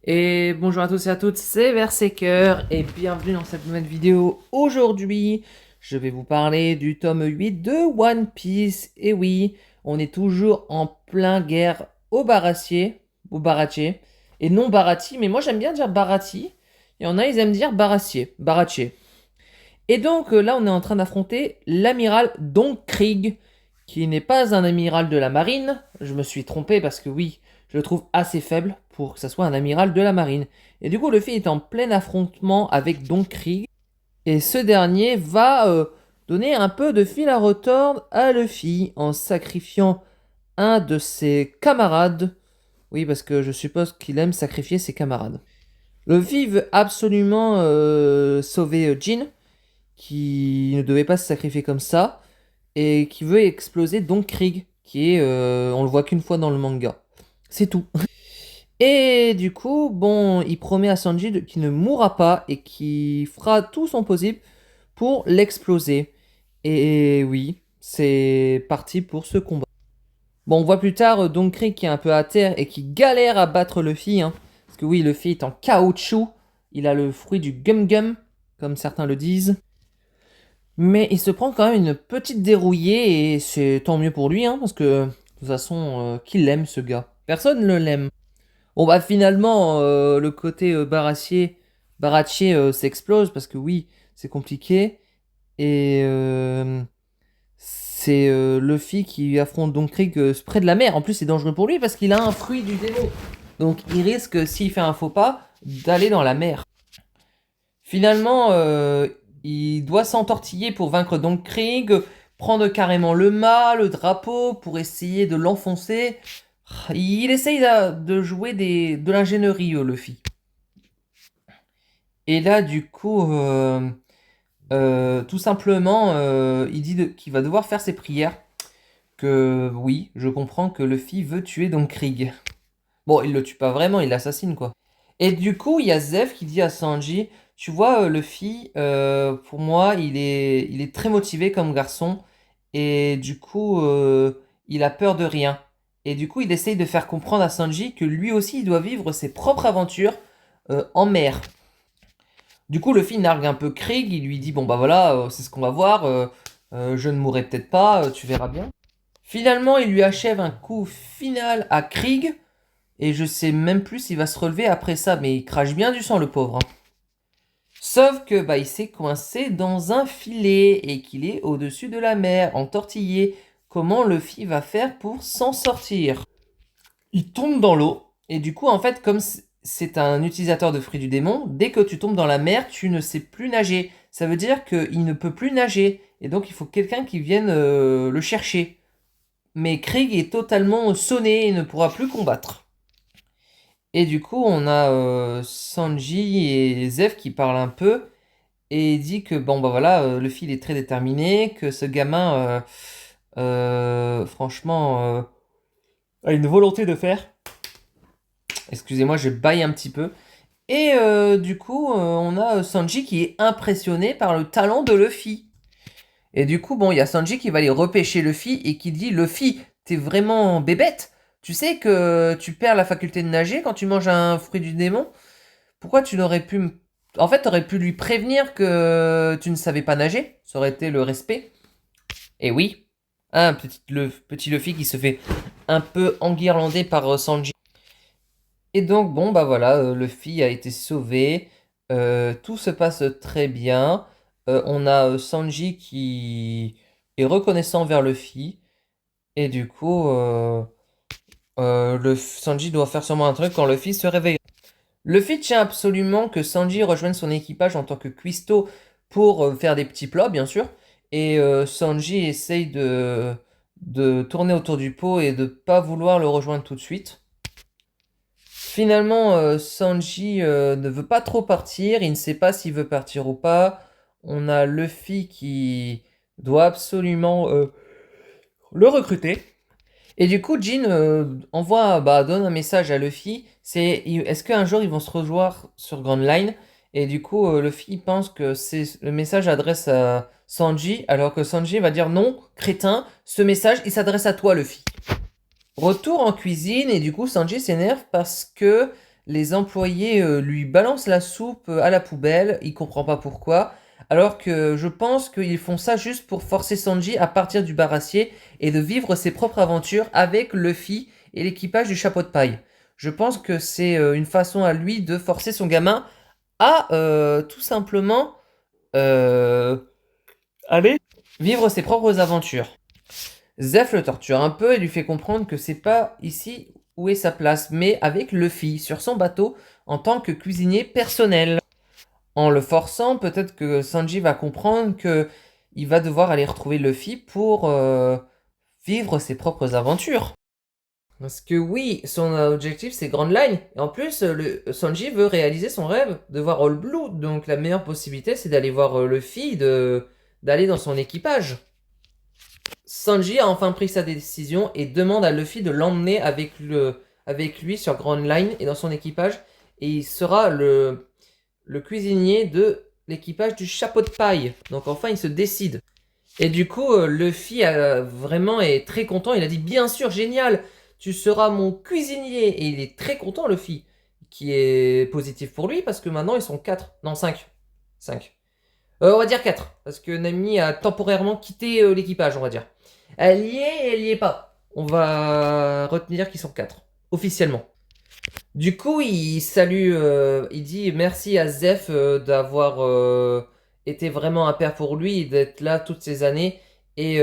Et bonjour à tous et à toutes, c'est Berserker et bienvenue dans cette nouvelle vidéo. Aujourd'hui, je vais vous parler du tome 8 de One Piece. Et oui, on est toujours en plein guerre au Baratie, et non Barati, mais moi j'aime bien dire Barati. Il y en a, ils aiment dire Baratie. Et donc là, on est en train d'affronter l'amiral Don Krieg, qui n'est pas un amiral de la marine. Je me suis trompé parce que oui, je le trouve assez faible pour que ça soit un amiral de la marine. Et du coup, Luffy est en plein affrontement avec Don Krieg. Et ce dernier va donner un peu de fil à retordre à Luffy en sacrifiant un de ses camarades. Oui, parce que je suppose qu'il aime sacrifier ses camarades. Luffy veut absolument sauver Jin, qui ne devait pas se sacrifier comme ça, et qui veut exploser Don Krieg, qui est, on le voit qu'une fois dans le manga. C'est tout. Et du coup, bon, il promet à Sanji qu'il ne mourra pas et qu'il fera tout son possible pour l'exploser. Et oui, c'est parti pour ce combat. Bon, on voit plus tard Don Krieg qui est un peu à terre et qui galère à battre Luffy, hein. Parce que oui, Luffy est en caoutchouc. Il a le fruit du gum-gum, comme certains le disent. Mais il se prend quand même une petite dérouillée et c'est tant mieux pour lui, hein, parce que de toute façon, qui l'aime ce gars? Personne ne l'aime. Bon bah finalement, le côté Baratier s'explose parce que oui, c'est compliqué. Et c'est Luffy qui affronte Don Krieg près de la mer. En plus, c'est dangereux pour lui parce qu'il a un fruit du démon. Donc il risque, s'il fait un faux pas, d'aller dans la mer. Finalement, il doit s'entortiller pour vaincre Don Krieg, prendre carrément le mât, le drapeau, pour essayer de l'enfoncer. Il essaye de jouer de l'ingénierie, Luffy. Et là, du coup, tout simplement, il dit qu'il va devoir faire ses prières. Que oui, je comprends que Luffy veut tuer Don Krieg. Bon, il le tue pas vraiment, il l'assassine, quoi. Et du coup, il y a Zeff qui dit à Sanji, tu vois, Luffy, pour moi, il est très motivé comme garçon. Et du coup, il a peur de rien. Et du coup, il essaye de faire comprendre à Sanji que lui aussi, il doit vivre ses propres aventures en mer. Du coup, Luffy nargue un peu Krieg, il lui dit, bon bah voilà, c'est ce qu'on va voir, je ne mourrai peut-être pas, tu verras bien. Finalement, il lui achève un coup final à Krieg, et je sais même plus s'il va se relever après ça, mais il crache bien du sang, le pauvre, hein. Sauf que bah il s'est coincé dans un filet et qu'il est au-dessus de la mer, entortillé. Comment Luffy va faire pour s'en sortir? Il tombe dans l'eau et du coup en fait comme c'est un utilisateur de fruits du démon, dès que tu tombes dans la mer, tu ne sais plus nager. Ça veut dire qu'il ne peut plus nager et donc il faut quelqu'un qui vienne le chercher. Mais Krieg est totalement sonné et ne pourra plus combattre. Et du coup, on a Sanji et Zeff qui parlent un peu et il dit que bon bah voilà, Luffy il est très déterminé, que ce gamin, franchement, a une volonté de faire. Excusez-moi, je baille un petit peu. Et du coup, on a Sanji qui est impressionné par le talent de Luffy. Et du coup, bon, il y a Sanji qui va aller repêcher Luffy et qui dit, Luffy, t'es vraiment bébête. Tu sais que tu perds la faculté de nager quand tu manges un fruit du démon. Pourquoi tu n'aurais pu... En fait, t'aurais pu lui prévenir que tu ne savais pas nager. Ça aurait été le respect. Et oui, un petit Luffy qui se fait un peu enguirlander par Sanji. Et donc, bon, bah voilà, Luffy a été sauvé. Tout se passe très bien. On a Sanji qui est reconnaissant vers Luffy. Et du coup, Sanji doit faire sûrement un truc quand Luffy se réveille. Luffy tient absolument que Sanji rejoigne son équipage en tant que cuistot pour faire des petits plats, bien sûr. Et Sanji essaye de tourner autour du pot et de pas vouloir le rejoindre tout de suite. Finalement, Sanji ne veut pas trop partir, il ne sait pas s'il veut partir ou pas. On a Luffy qui doit absolument le recruter. Et du coup, Jin donne un message à Luffy. Est-ce qu'un jour ils vont se rejoindre sur Grand Line? Et du coup, Luffy pense que le message adresse à Sanji, alors que Sanji va dire non, crétin, ce message il s'adresse à toi, Luffy. Retour en cuisine et du coup Sanji s'énerve parce que les employés lui balancent la soupe à la poubelle, il comprend pas pourquoi, alors que je pense qu'ils font ça juste pour forcer Sanji à partir du bar acier et de vivre ses propres aventures avec Luffy et l'équipage du chapeau de paille. Je pense que c'est une façon à lui de forcer son gamin à tout simplement euh, aller vivre ses propres aventures. Zeph le torture un peu et lui fait comprendre que c'est pas ici où est sa place, mais avec Luffy sur son bateau en tant que cuisinier personnel. En le forçant, peut-être que Sanji va comprendre que il va devoir aller retrouver Luffy pour vivre ses propres aventures. Parce que oui, son objectif c'est Grand Line. Et en plus, Sanji veut réaliser son rêve de voir All Blue. Donc la meilleure possibilité c'est d'aller voir Luffy, d'aller dans son équipage. Sanji a enfin pris sa décision et demande à Luffy de l'emmener avec lui sur Grand Line et dans son équipage. Et il sera le cuisinier de l'équipage du chapeau de paille. Donc enfin il se décide. Et du coup, Luffy vraiment est très content. Il a dit bien sûr, génial, tu seras mon cuisinier. Et il est très content, Luffy. Qui est positif pour lui parce que maintenant ils sont 4. Non, 5. 5. On va dire 4. Parce que Nami a temporairement quitté l'équipage, on va dire. Elle y est et elle y est pas. On va retenir qu'ils sont 4. Officiellement. Du coup, il salue, il dit merci à Zeph d'avoir été vraiment un père pour lui, d'être là toutes ces années. Et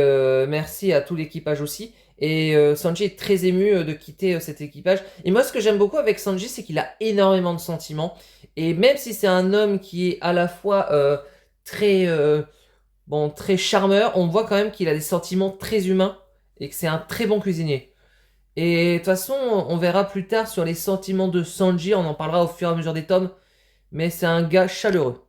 merci à tout l'équipage aussi. Et Sanji est très ému de quitter cet équipage. Et moi, ce que j'aime beaucoup avec Sanji, c'est qu'il a énormément de sentiments. Et même si c'est un homme qui est à la fois très, très charmeur, on voit quand même qu'il a des sentiments très humains et que c'est un très bon cuisinier. Et de toute façon, on verra plus tard sur les sentiments de Sanji, on en parlera au fur et à mesure des tomes, mais c'est un gars chaleureux.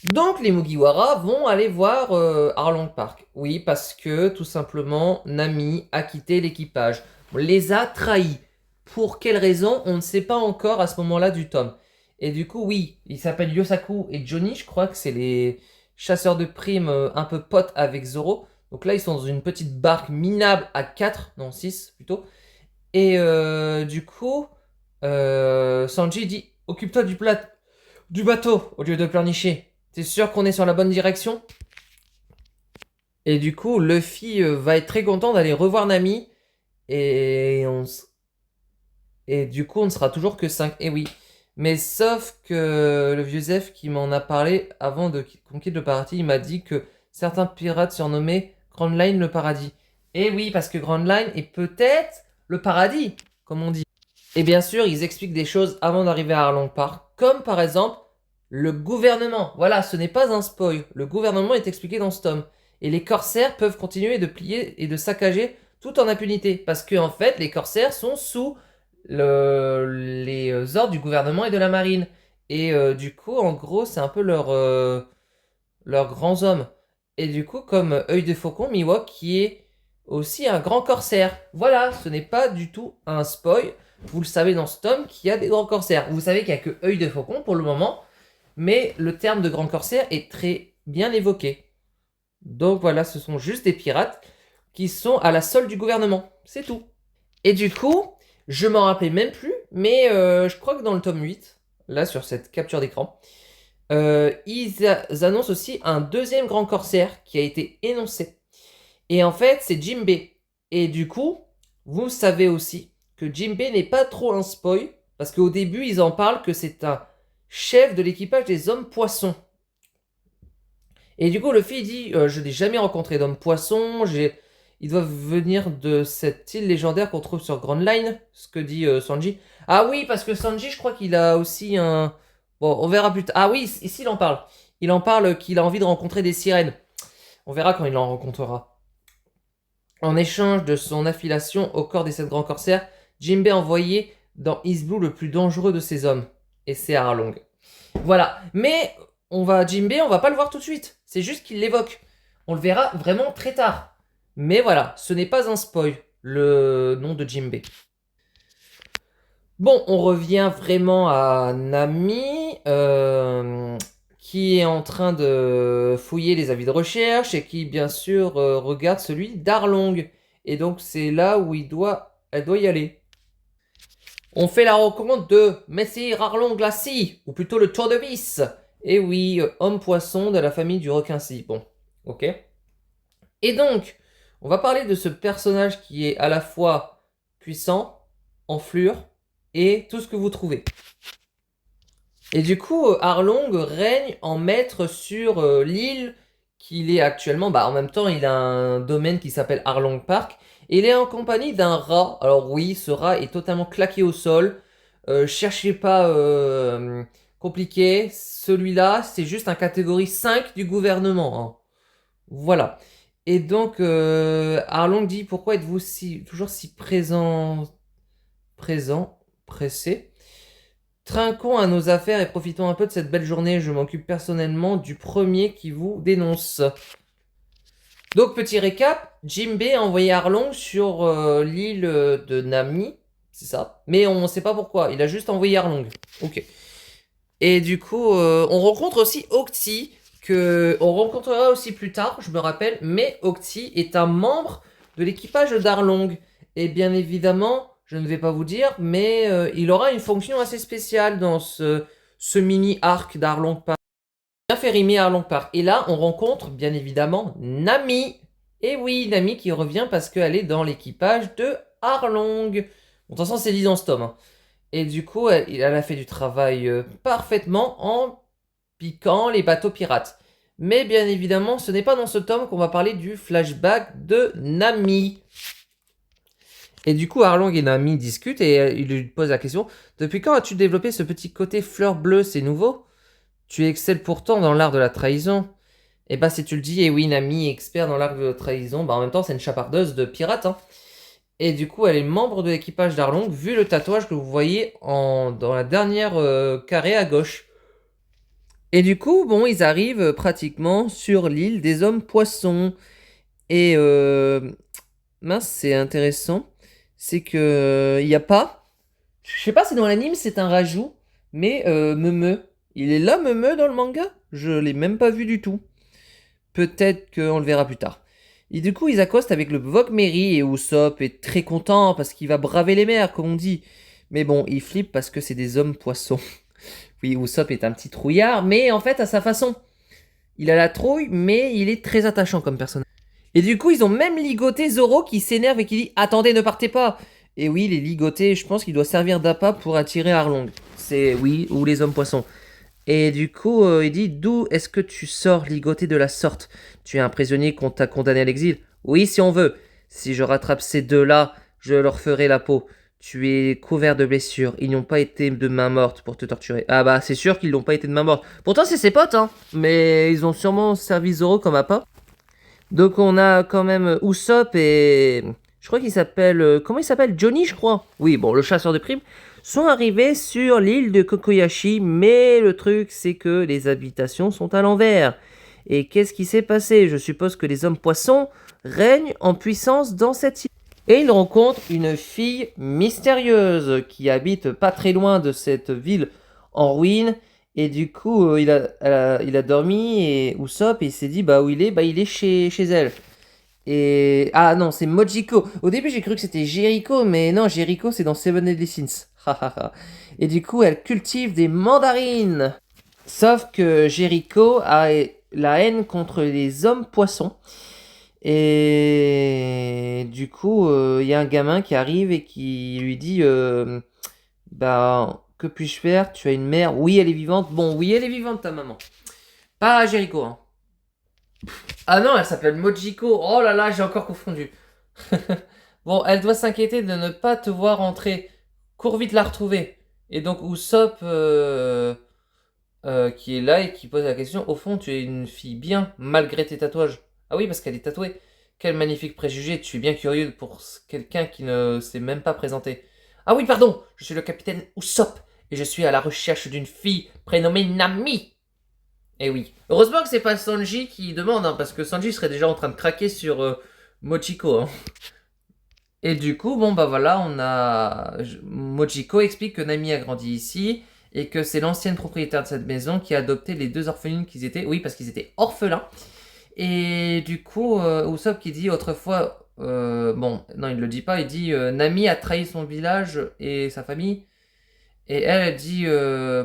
Donc les Mugiwara vont aller voir Arlong Park. Oui, parce que tout simplement, Nami a quitté l'équipage. On les a trahis. Pour quelle raison, on ne sait pas encore à ce moment-là du tome. Et du coup, oui, ils s'appellent Yosaku et Johnny, je crois que c'est les chasseurs de primes un peu potes avec Zoro. Donc là, ils sont dans une petite barque minable à 4, non 6 plutôt. Et du coup, Sanji dit occupe-toi du bateau au lieu de pleurnicher. T'es sûr qu'on est sur la bonne direction? Et du coup, Luffy va être très content d'aller revoir Nami. Et, et du coup, on ne sera toujours que 5. Et oui. Mais sauf que le vieux Zeph qui m'en a parlé avant qu'on quitte le paradis, il m'a dit que certains pirates surnommaient Grand Line le paradis. Et oui, parce que Grand Line est peut-être le paradis, comme on dit. Et bien sûr, ils expliquent des choses avant d'arriver à Arlong Park, comme par exemple le gouvernement. Voilà, ce n'est pas un spoil. Le gouvernement est expliqué dans ce tome. Et les corsaires peuvent continuer de plier et de saccager tout en impunité. Parce que en fait, les corsaires sont sous les ordres du gouvernement et de la marine. Et du coup, en gros, c'est un peu leurs grands hommes. Et du coup, comme œil de faucon, Mihawk qui est aussi un grand corsaire. Voilà, ce n'est pas du tout un spoil. Vous le savez dans ce tome qu'il y a des grands corsaires. Vous savez qu'il n'y a que œil de faucon pour le moment. Mais le terme de grand corsaire est très bien évoqué. Donc voilà, ce sont juste des pirates qui sont à la solde du gouvernement. C'est tout. Et du coup, je m'en rappelais même plus, mais je crois que dans le tome 8, là sur cette capture d'écran, ils annoncent aussi un deuxième grand corsaire qui a été énoncé. Et en fait, c'est Jinbe. Et du coup, vous savez aussi que Jinbe n'est pas trop un spoil, parce qu'au début, ils en parlent que c'est un chef de l'équipage des hommes poissons. Et du coup, Luffy dit je n'ai jamais rencontré d'hommes poissons, ils doivent venir de cette île légendaire qu'on trouve sur Grand Line, ce que dit Sanji. Ah oui, parce que Sanji, je crois qu'il a aussi un... Bon, on verra plus tard. Ah oui, ici, il en parle. Il en parle qu'il a envie de rencontrer des sirènes. On verra quand il en rencontrera. En échange de son affiliation au corps des 7 grands corsaires, Jinbe a envoyé dans East Blue le plus dangereux de ses hommes. Et c'est Arlong. Voilà. Mais Jinbe, on va pas le voir tout de suite. C'est juste qu'il l'évoque. On le verra vraiment très tard. Mais voilà, ce n'est pas un spoil, le nom de Jinbe. Bon, on revient vraiment à Nami, qui est en train de fouiller les avis de recherche et qui, bien sûr, regarde celui d'Arlong. Et donc, c'est là où elle doit y aller. On fait la rencontre de Messire Arlong Glacy, ou plutôt le tournevis. Et oui, homme poisson de la famille du requin-ci. Bon, ok. Et donc, on va parler de ce personnage qui est à la fois puissant, enflure, et tout ce que vous trouvez. Et du coup, Arlong règne en maître sur l'île qu'il est actuellement. Bah, en même temps, il a un domaine qui s'appelle Arlong Park. Et il est en compagnie d'un rat. Alors oui, ce rat est totalement claqué au sol. Cherchez pas compliqué. Celui-là, c'est juste un catégorie 5 du gouvernement. Hein. Voilà. Et donc, Arlong dit, pourquoi êtes-vous toujours si pressé? Trinquons à nos affaires et profitons un peu de cette belle journée. Je m'occupe personnellement du premier qui vous dénonce. Donc, petit récap, Jinbei a envoyé Arlong sur l'île de Nami, c'est ça. Mais on ne sait pas pourquoi, il a juste envoyé Arlong. Ok. Et du coup, on rencontre aussi Octi, que on rencontrera aussi plus tard, je me rappelle. Mais Octi est un membre de l'équipage d'Arlong. Et bien évidemment, je ne vais pas vous dire, mais il aura une fonction assez spéciale dans ce mini-arc d'Arlong Park. Bien fait rimer Arlong Park. Et là, on rencontre bien évidemment Nami. Et oui, Nami qui revient parce qu'elle est dans l'équipage de Arlong. Bon, de toute façon, c'est dit dans ce tome. Hein. Et du coup, elle a fait du travail parfaitement en piquant les bateaux pirates. Mais bien évidemment, ce n'est pas dans ce tome qu'on va parler du flashback de Nami. Et du coup, Arlong et Nami discutent et il lui pose la question: depuis quand as-tu développé ce petit côté fleur bleue? C'est nouveau? Tu excelles pourtant dans l'art de la trahison. Et bah, si tu le dis, et oui, Nami est expert dans l'art de la trahison, bah en même temps, c'est une chapardeuse de pirate. Hein. Et du coup, elle est membre de l'équipage d'Arlong, vu le tatouage que vous voyez dans la dernière carré à gauche. Et du coup, bon, ils arrivent pratiquement sur l'île des hommes poissons. Et mince, c'est intéressant. C'est que il n'y a pas. Je sais pas si dans l'anime c'est un rajout, mais Meme. Il est là, Meme, dans le manga? Je l'ai même pas vu du tout. Peut-être qu'on le verra plus tard. Et du coup, ils accostent avec le Vogmeri et Usopp est très content parce qu'il va braver les mers, comme on dit. Mais bon, il flippe parce que c'est des hommes poissons. Oui, Usopp est un petit trouillard, mais en fait, à sa façon. Il a la trouille, mais il est très attachant comme personnage. Et du coup, ils ont même ligoté Zoro qui s'énerve et qui dit: attendez, ne partez pas. Et oui, les ligotés, je pense qu'il doit servir d'appât pour attirer Arlong. C'est, oui, ou les hommes poissons. Et du coup, il dit: d'où est-ce que tu sors ligoté de la sorte? Tu es un prisonnier qu'on t'a condamné à l'exil? Oui, si on veut. Si je rattrape ces deux-là, je leur ferai la peau. Tu es couvert de blessures. Ils n'ont pas été de main morte pour te torturer. Ah bah, c'est sûr qu'ils n'ont pas été de main morte. Pourtant, c'est ses potes, hein. Mais ils ont sûrement servi Zoro comme appât. Donc on a quand même Usopp et... Je crois qu'il s'appelle... comment il s'appelle? Johnny, je crois. Oui, bon, le chasseur de primes. Sont arrivés sur l'île de Kokoyashi, mais le truc, c'est que les habitations sont à l'envers. Et qu'est-ce qui s'est passé? Je suppose que les hommes poissons règnent en puissance dans cette île. Et il rencontre une fille mystérieuse qui habite pas très loin de cette ville en ruine. Et du coup, il a dormi et Usopp, et il s'est dit, bah où il est? Bah il est chez elle. Et... ah non, c'est Mojiko. Au début, j'ai cru que c'était Jericho, mais non, Jericho, c'est dans Seven Deadly Sins. Et du coup, elle cultive des mandarines. Sauf que Jericho a la haine contre les hommes poissons. Et du coup, il y a un gamin qui arrive et qui lui dit bah, que puis-je faire? Tu as une mère? Oui, elle est vivante. Bon, oui, elle est vivante, ta maman. Pas Jericho, hein. Ah non, elle s'appelle Mojiko. Oh là là, j'ai encore confondu. Bon, elle doit s'inquiéter de ne pas te voir entrer. Cours vite la retrouver. Et donc Usopp qui est là et qui pose la question: au fond, tu es une fille bien, malgré tes tatouages. Ah oui, parce qu'elle est tatouée. Quel magnifique préjugé, tu es bien curieux pour quelqu'un qui ne s'est même pas présenté. Ah oui, pardon, je suis le capitaine Usopp et je suis à la recherche d'une fille prénommée Nami. Eh oui. Heureusement que c'est pas Sanji qui demande, hein, parce que Sanji serait déjà en train de craquer sur Mochiko. Hein. Et du coup, bon bah voilà, on a... Mochiko explique que Nami a grandi ici, et que c'est l'ancienne propriétaire de cette maison qui a adopté les deux orphelines qu'ils étaient. Oui, parce qu'ils étaient orphelins. Et du coup, Usopp qui dit: autrefois, bon, non, il le dit pas, il dit Nami a trahi son village et sa famille. Et elle dit,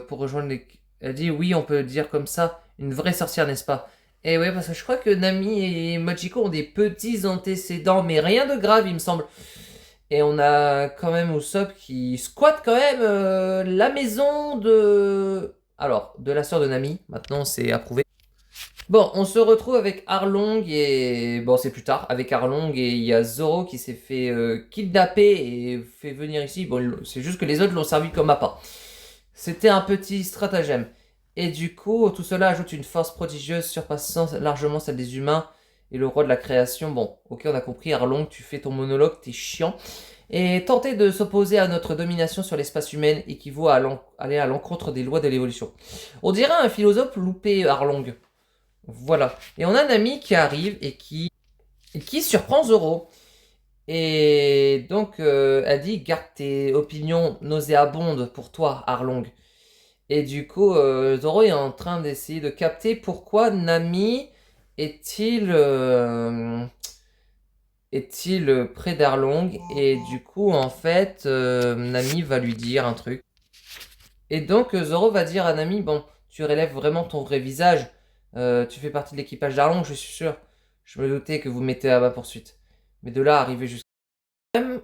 pour rejoindre les... Elle dit, oui, on peut dire comme ça, une vraie sorcière, n'est-ce pas? Et ouais, parce que je crois que Nami et Machiko ont des petits antécédents, mais rien de grave, il me semble. Et on a quand même Usopp qui squatte quand même la maison de... Alors, de la sœur de Nami, maintenant c'est approuvé. Bon, on se retrouve avec Arlong et... Bon, c'est plus tard, avec Arlong et il y a Zoro qui s'est fait kidnapper et fait venir ici. Bon, c'est juste que les autres l'ont servi comme appât. C'était un petit stratagème. Et du coup, tout cela ajoute une force prodigieuse surpassant largement celle des humains et le roi de la création. Bon, ok, on a compris, Arlong, tu fais ton monologue, t'es chiant. Et tenter de s'opposer à notre domination sur l'espace humain équivaut à aller à l'encontre des lois de l'évolution. On dirait un philosophe loupé, Arlong. Voilà. Et on a un ami qui arrive et qui surprend Zoro. Et donc, elle dit, garde tes opinions nauséabondes pour toi, Arlong. Et du coup, Zoro est en train d'essayer de capter pourquoi Nami est-il près d'Arlong. Et du coup, en fait, Nami va lui dire un truc. Et donc, Zoro va dire à Nami, bon, tu relèves vraiment ton vrai visage. Tu fais partie de l'équipage d'Arlong, je suis sûr. Je me doutais que vous mettez à ma poursuite. Mais de là, arriver jusqu'à...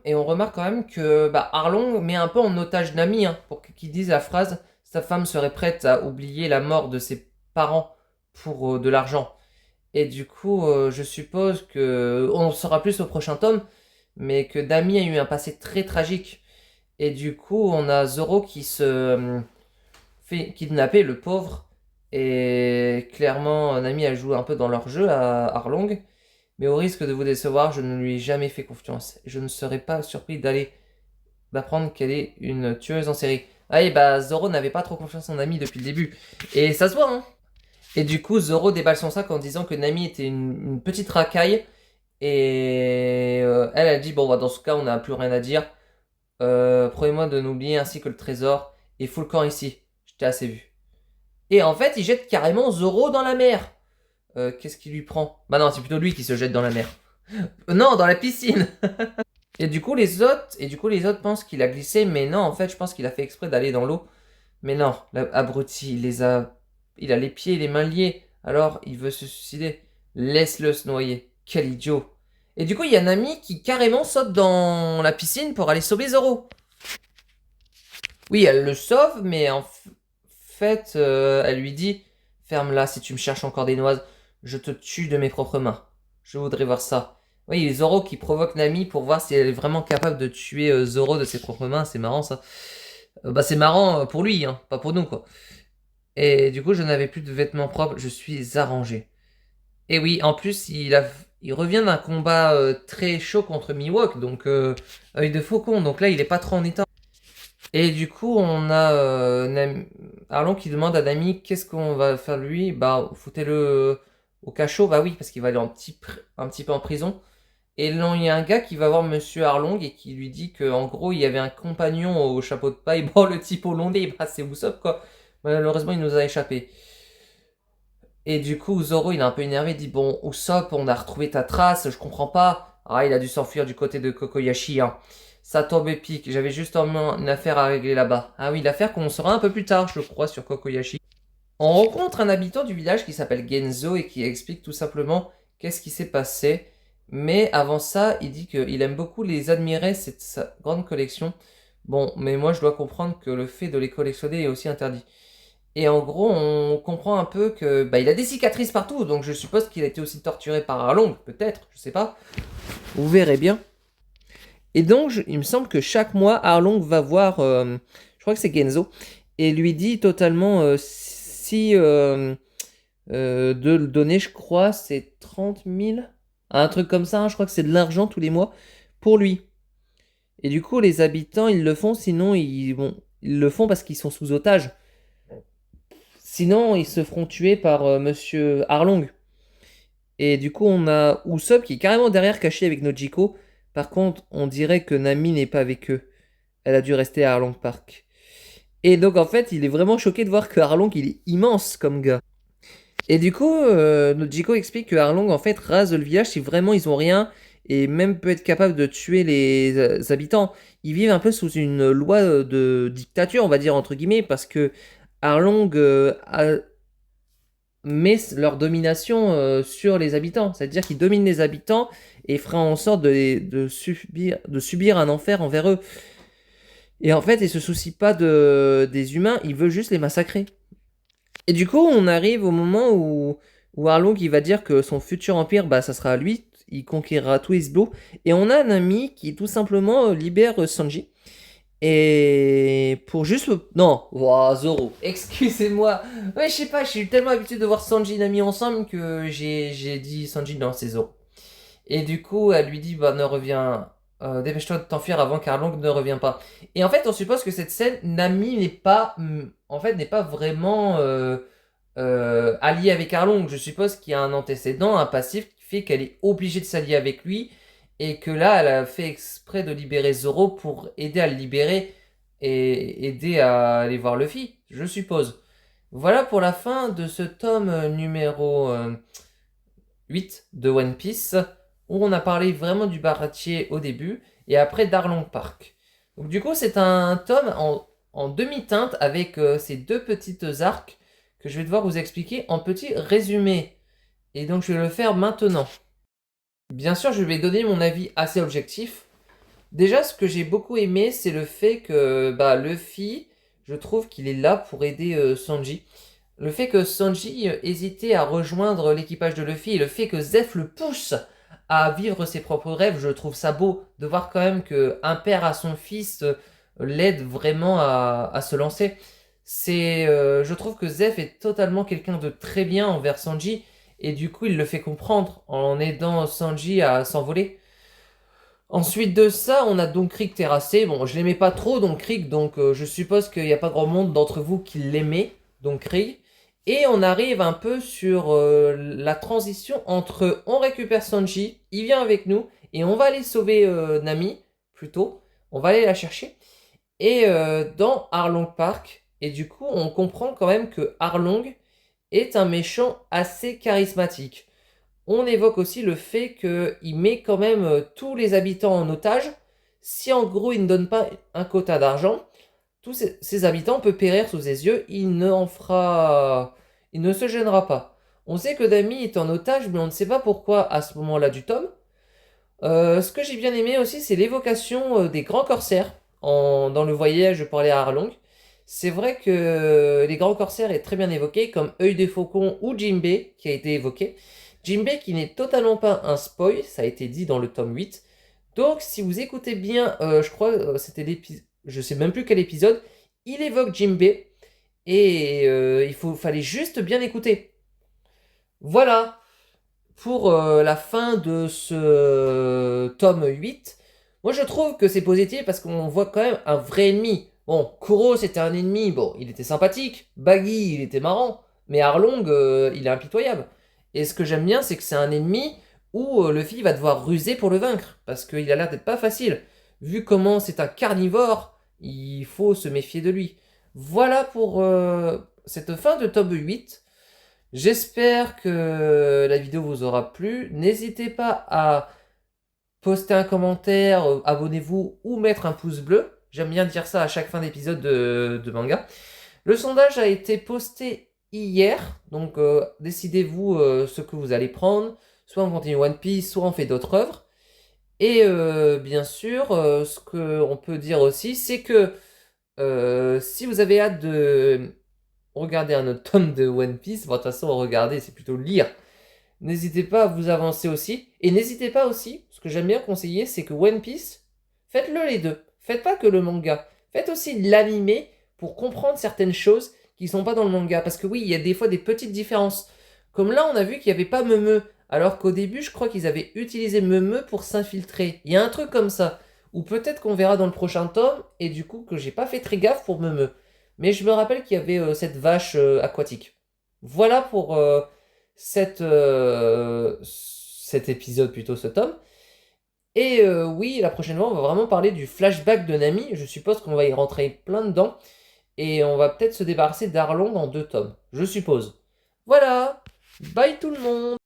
Et on remarque quand même que Arlong met un peu en otage Nami, hein, pour qu'il dise la phrase « Sa femme serait prête à oublier la mort de ses parents pour de l'argent ». Et du coup, je suppose que... On en saura plus au prochain tome, mais que Nami a eu un passé très tragique. Et du coup, on a Zoro qui se fait kidnapper, le pauvre. Et clairement, Nami a joué un peu dans leur jeu à Arlong. Mais au risque de vous décevoir, je ne lui ai jamais fait confiance. Je ne serais pas surpris d'apprendre qu'elle est une tueuse en série. Ah et Zoro n'avait pas trop confiance en Nami depuis le début. Et ça se voit, hein. Et du coup, Zoro déballe son sac en disant que Nami était une petite racaille. Et elle dit, bon, dans ce cas, on n'a plus rien à dire. Promet-moi de n'oublier ainsi que le trésor. Et fous le camp ici. Je t'ai assez vu. Et en fait, il jette carrément Zoro dans la mer. Qu'est-ce qui lui prend? Bah non, c'est plutôt lui qui se jette dans la mer. Non, dans la piscine. Et du coup, les autres pensent qu'il a glissé, mais non, en fait, je pense qu'il a fait exprès d'aller dans l'eau. Mais non, l'abruti, il a les pieds et les mains liés. Alors, il veut se suicider. Laisse-le se noyer. Quel idiot. Et du coup, il y a Nami qui carrément saute dans la piscine pour aller sauver Zoro. Oui, elle le sauve, mais en fait, elle lui dit « Ferme-la si tu me cherches encore des noises. Je te tue de mes propres mains. Je voudrais voir ça. » Oui, Zoro qui provoque Nami pour voir si elle est vraiment capable de tuer Zoro de ses propres mains. C'est marrant, ça. C'est marrant pour lui, hein, pas pour nous, quoi. Et du coup, je n'avais plus de vêtements propres. Je suis arrangé. Et oui, en plus, il revient d'un combat très chaud contre Mihawk, donc œil de faucon. Donc là, il est pas trop en état. Et du coup, on a Arlong qui demande à Nami qu'est-ce qu'on va faire de lui. Bah, foutez-le au cachot. Bah oui, parce qu'il va aller un petit peu en prison. Et là, il y a un gars qui va voir Monsieur Arlong et qui lui dit qu'en gros, il y avait un compagnon au chapeau de paille. Bon, le type au long nez, c'est Usopp, quoi. Malheureusement, il nous a échappé. Et du coup, Zoro, il est un peu énervé. Il dit, bon, Usopp, on a retrouvé ta trace, je comprends pas. Ah, il a dû s'enfuir du côté de Kokoyashi, hein. Ça tombe épique, j'avais juste une affaire à régler là-bas. Ah oui, l'affaire qu'on saura un peu plus tard, je crois, sur Kokoyashi. On rencontre un habitant du village qui s'appelle Genzo et qui explique tout simplement qu'est-ce qui s'est passé. Mais avant ça, il dit qu'il aime beaucoup les admirer, c'est sa grande collection. Bon, mais moi je dois comprendre que le fait de les collectionner est aussi interdit. Et en gros, on comprend un peu que il a des cicatrices partout, donc je suppose qu'il a été aussi torturé par Arlong, peut-être, je sais pas. Vous verrez bien. Et donc, il me semble que chaque mois, Arlong va voir, je crois que c'est Genzo, et lui dit totalement de le donner, je crois, c'est 30 000, un truc comme ça, hein, je crois que c'est de l'argent tous les mois pour lui. Et du coup, les habitants, ils le font, sinon, ils le font parce qu'ils sont sous otage. Sinon, ils se feront tuer par Monsieur Arlong. Et du coup, on a Usopp qui est carrément derrière, caché avec Nojiko. Par contre, on dirait que Nami n'est pas avec eux. Elle a dû rester à Arlong Park. Et donc, en fait, il est vraiment choqué de voir que Arlong, il est immense comme gars. Et du coup, Nojiko explique que Arlong, en fait, rase le village si vraiment ils ont rien et même peut être capable de tuer les habitants. Ils vivent un peu sous une loi de dictature, on va dire entre guillemets, parce que Arlong met leur domination sur les habitants. C'est-à-dire qu'ils dominent les habitants et fera en sorte de subir un enfer envers eux. Et en fait, il se soucie pas des humains, il veut juste les massacrer. Et du coup, on arrive au moment où Arlong il va dire que son futur empire, bah, ça sera à lui, il conquérera tout Isblo. Et on a un ami qui tout simplement libère Sanji. Et pour juste... Non, wow, Zoro, excusez-moi. Ouais, je sais pas, je suis tellement habitué de voir Sanji et Nami ensemble que j'ai dit Sanji, non, c'est Zoro. Et du coup, elle lui dit, bah, ne reviens... dépêche-toi de t'enfuir avant qu'Arlong ne revienne pas. Et en fait, on suppose que cette scène, Nami n'est pas... En fait, n'est pas vraiment alliée avec Arlong. Je suppose qu'il y a un antécédent, un passif qui fait qu'elle est obligée de s'allier avec lui. Et que là, elle a fait exprès de libérer Zoro pour aider à le libérer et aider à aller voir Luffy, je suppose. Voilà pour la fin de ce tome numéro 8 de One Piece, où on a parlé vraiment du baratie au début, et après d'Arlong Park. Donc du coup, c'est un tome en demi-teinte avec ces deux petites arcs que je vais devoir vous expliquer en petit résumé. Et donc je vais le faire maintenant. Bien sûr, je vais donner mon avis assez objectif. Déjà, ce que j'ai beaucoup aimé, c'est le fait que Luffy, je trouve qu'il est là pour aider Sanji. Le fait que Sanji hésitait à rejoindre l'équipage de Luffy et le fait que Zeph le pousse à vivre ses propres rêves, je trouve ça beau de voir quand même qu'un père à son fils l'aide vraiment à se lancer. Je trouve que Zeph est totalement quelqu'un de très bien envers Sanji et du coup il le fait comprendre en aidant Sanji à s'envoler. Ensuite de ça, on a donc Krieg terrassé. Bon, je l'aimais pas trop, donc Krieg, donc je suppose qu'il n'y a pas grand monde d'entre vous qui l'aimait, donc Krieg. Et on arrive un peu sur la transition entre on récupère Sanji, il vient avec nous, et on va aller sauver Nami, plutôt. On va aller la chercher. Et dans Arlong Park, et du coup, on comprend quand même que Arlong est un méchant assez charismatique. On évoque aussi le fait qu'il met quand même tous les habitants en otage. Si en gros il ne donne pas un quota d'argent, tous ces habitants peuvent périr sous ses yeux. Il ne se gênera pas. On sait que Dami est en otage, mais on ne sait pas pourquoi à ce moment-là du tome. Ce que j'ai bien aimé aussi, c'est l'évocation des grands corsaires dans le voyage pour aller à Arlong. C'est vrai que les grands corsaires est très bien évoqué, comme Œil des Faucons ou Jinbei, qui a été évoqué. Jinbei qui n'est totalement pas un spoil, ça a été dit dans le tome 8. Donc si vous écoutez bien, je crois c'était l'épisode, je sais même plus quel épisode, il évoque Jinbei et fallait juste bien écouter. Voilà pour la fin de ce tome 8. Moi je trouve que c'est positif parce qu'on voit quand même un vrai ennemi. Bon, Kuro c'était un ennemi, bon, il était sympathique, Baggy il était marrant, mais Arlong il est impitoyable. Et ce que j'aime bien, c'est que c'est un ennemi où Luffy va devoir ruser pour le vaincre. Parce qu'il a l'air d'être pas facile. Vu comment c'est un carnivore, il faut se méfier de lui. Voilà pour cette fin de tome 8. J'espère que la vidéo vous aura plu. N'hésitez pas à poster un commentaire, abonnez-vous ou mettre un pouce bleu. J'aime bien dire ça à chaque fin d'épisode de manga. Le sondage a été posté hier, donc décidez-vous ce que vous allez prendre. Soit on continue One Piece, soit on fait d'autres œuvres. Et bien sûr, ce qu'on peut dire aussi, c'est que si vous avez hâte de regarder un autre tome de One Piece, bon, de toute façon, regardez, c'est plutôt lire. N'hésitez pas à vous avancer aussi. Et n'hésitez pas aussi, ce que j'aime bien conseiller, c'est que One Piece, faites-le les deux. Faites pas que le manga. Faites aussi l'animé pour comprendre certaines choses qui ne sont pas dans le manga. Parce que oui, il y a des fois des petites différences. Comme là, on a vu qu'il n'y avait pas Meumeu. Alors qu'au début, je crois qu'ils avaient utilisé Meumeu pour s'infiltrer. Il y a un truc comme ça. Ou peut-être qu'on verra dans le prochain tome. Et du coup, que j'ai pas fait très gaffe pour Meumeu. Mais je me rappelle qu'il y avait cette vache aquatique. Voilà pour cet épisode, plutôt ce tome. Et oui, la prochaine fois, on va vraiment parler du flashback de Nami. Je suppose qu'on va y rentrer plein dedans. Et on va peut-être se débarrasser d'Arlong en 2 tomes. Je suppose. Voilà. Bye tout le monde.